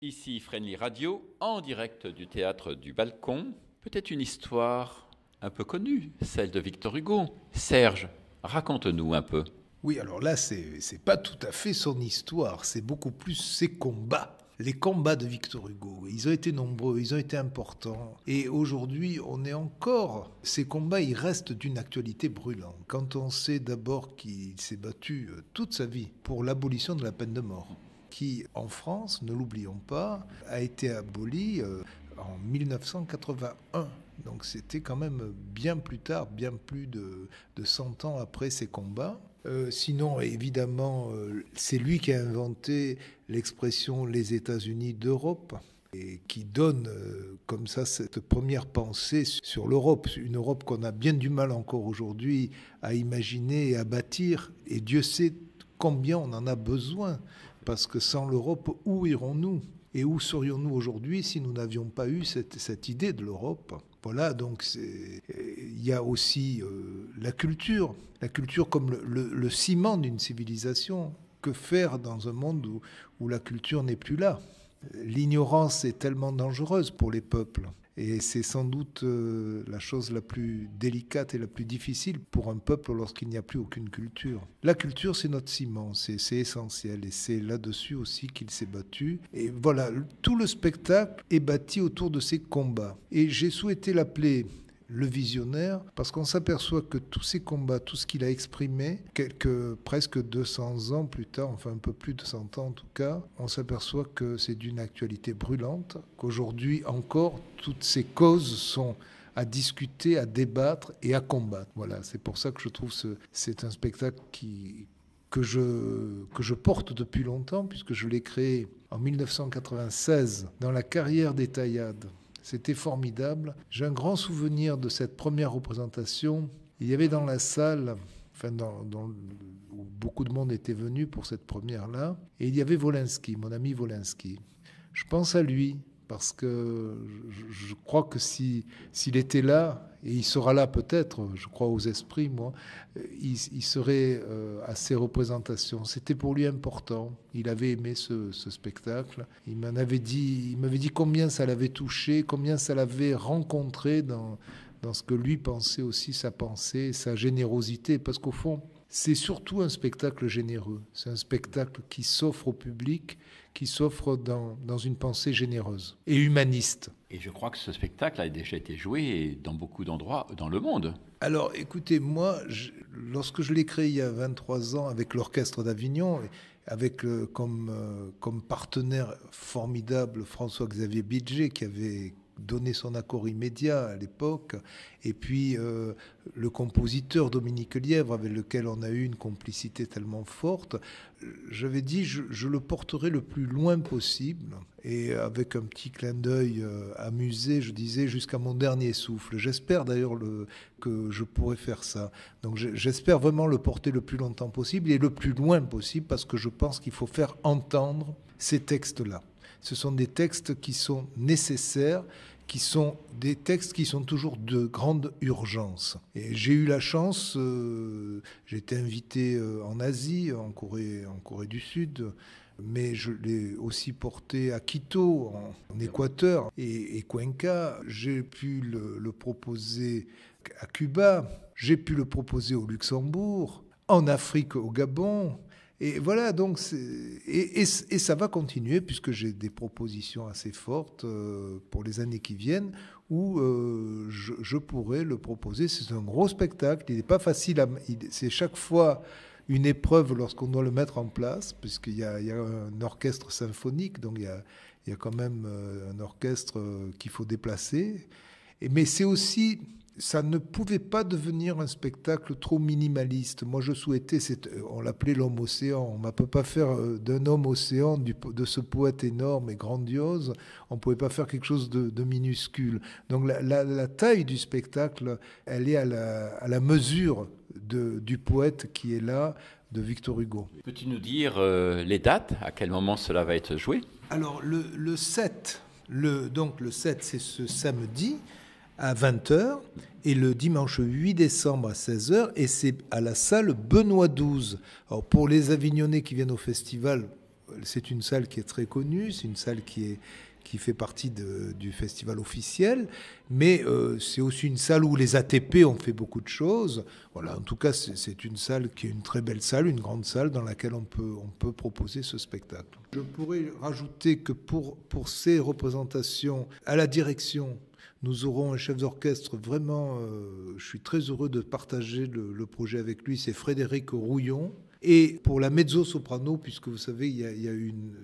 Ici Friendly Radio, en direct du théâtre du Balcon. Peut-être une histoire un peu connue, celle de Victor Hugo. Serge, raconte-nous un peu. Oui, alors là, c'est pas tout à fait son histoire, c'est beaucoup plus ses combats. Les combats de Victor Hugo, ils ont été nombreux, ils ont été importants. Et aujourd'hui, on est encore... Ces combats, ils restent d'une actualité brûlante. Quand on sait d'abord qu'il s'est battu toute sa vie pour l'abolition de la peine de mort, qui, en France, ne l'oublions pas, a été abolie en 1981. Donc c'était quand même bien plus tard, bien plus de 100 ans après ces combats. Sinon, évidemment, c'est lui qui a inventé l'expression « les États-Unis d'Europe » et qui donne comme ça cette première pensée sur l'Europe, une Europe qu'on a bien du mal encore aujourd'hui à imaginer et à bâtir. Et Dieu sait combien on en a besoin, parce que sans l'Europe, où irons-nous ? Et où serions-nous aujourd'hui si nous n'avions pas eu cette idée de l'Europe ? Voilà, donc il y a aussi la culture comme le ciment d'une civilisation. Que faire dans un monde où la culture n'est plus là ? L'ignorance est tellement dangereuse pour les peuples. Et c'est sans doute la chose la plus délicate et la plus difficile pour un peuple lorsqu'il n'y a plus aucune culture. La culture, c'est notre ciment, c'est essentiel. Et c'est là-dessus aussi qu'il s'est battu. Et voilà, tout le spectacle est bâti autour de ces combats. Et j'ai souhaité l'appeler le visionnaire, parce qu'on s'aperçoit que tous ces combats, tout ce qu'il a exprimé, presque 200 ans plus tard, enfin un peu plus de 100 ans en tout cas, on s'aperçoit que c'est d'une actualité brûlante, qu'aujourd'hui encore, toutes ces causes sont à discuter, à débattre et à combattre. Voilà, c'est pour ça que je trouve c'est un spectacle que je porte depuis longtemps, puisque je l'ai créé en 1996 dans la carrière des Taillades. C'était formidable. J'ai un grand souvenir de cette première représentation. Il y avait dans la salle, où beaucoup de monde était venu pour cette première-là, et il y avait Wolinski, mon ami Wolinski. Je pense à lui, parce que je crois que s'il était là, et il sera là peut-être, je crois aux esprits, moi, il serait à ces représentations. C'était pour lui important. Il avait aimé ce spectacle. Il m'avait dit combien ça l'avait touché, combien ça l'avait rencontré dans ce que lui pensait aussi, sa pensée, sa générosité. Parce qu'au fond, c'est surtout un spectacle généreux. C'est un spectacle qui s'offre au public, qui s'offre dans une pensée généreuse et humaniste. Et je crois que ce spectacle a déjà été joué dans beaucoup d'endroits dans le monde. Alors, écoutez, moi, lorsque je l'ai créé il y a 23 ans avec l'Orchestre d'Avignon, avec comme partenaire formidable François-Xavier Bidget, qui avait donné son accord immédiat à l'époque, et puis le compositeur Dominique Lièvre, avec lequel on a eu une complicité tellement forte, j'avais dit je le porterai le plus loin possible, et avec un petit clin d'œil amusé, je disais jusqu'à mon dernier souffle. J'espère d'ailleurs que je pourrai faire ça. Donc j'espère vraiment le porter le plus longtemps possible et le plus loin possible, parce que je pense qu'il faut faire entendre ces textes-là. Ce sont des textes qui sont nécessaires, qui sont des textes qui sont toujours de grande urgence. Et j'ai eu la chance, j'ai été invité en Asie, en Corée du Sud, mais je l'ai aussi porté à Quito, en Équateur, et Cuenca. J'ai pu le proposer à Cuba, j'ai pu le proposer au Luxembourg, en Afrique, au Gabon. Et voilà, donc, et ça va continuer, puisque j'ai des propositions assez fortes pour les années qui viennent, où je pourrais le proposer. C'est un gros spectacle, il n'est pas facile, c'est chaque fois une épreuve lorsqu'on doit le mettre en place, puisqu'il y a un orchestre symphonique, donc il y a quand même un orchestre qu'il faut déplacer. Mais c'est aussi... Ça ne pouvait pas devenir un spectacle trop minimaliste. Moi, je souhaitais, on l'appelait l'homme-océan. On ne peut pas faire d'un homme-océan, de ce poète énorme et grandiose, on ne pouvait pas faire quelque chose de minuscule. Donc la taille du spectacle, elle est à la mesure du poète qui est là, de Victor Hugo. Peux-tu nous dire les dates, à quel moment cela va être joué ? Alors, le 7, c'est ce samedi, à 20h, et le dimanche 8 décembre à 16h, et c'est à la salle Benoît XII. Alors pour les Avignonnais qui viennent au festival, c'est une salle qui est très connue, c'est une salle qui fait partie du festival officiel, mais c'est aussi une salle où les ATP ont fait beaucoup de choses. Voilà, en tout cas, c'est une salle qui est une très belle salle, une grande salle dans laquelle on peut proposer ce spectacle. Je pourrais rajouter que pour ces représentations, à la direction, nous aurons un chef d'orchestre vraiment, je suis très heureux de partager le projet avec lui, c'est Frédéric Rouillon. Et pour la mezzo-soprano, puisque vous savez,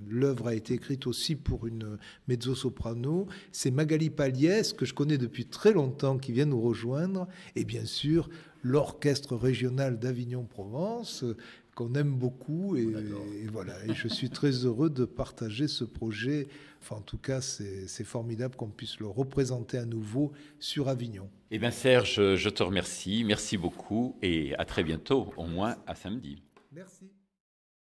l'œuvre a été écrite aussi pour une mezzo-soprano, c'est Magali Paliès, que je connais depuis très longtemps, qui vient nous rejoindre, et bien sûr l'Orchestre régional d'Avignon-Provence, qu'on aime beaucoup, et voilà. Et je suis très heureux de partager ce projet. Enfin, en tout cas, c'est formidable qu'on puisse le représenter à nouveau sur Avignon. Eh bien Serge, je te remercie, merci beaucoup, et à très bientôt, au moins à samedi. Merci.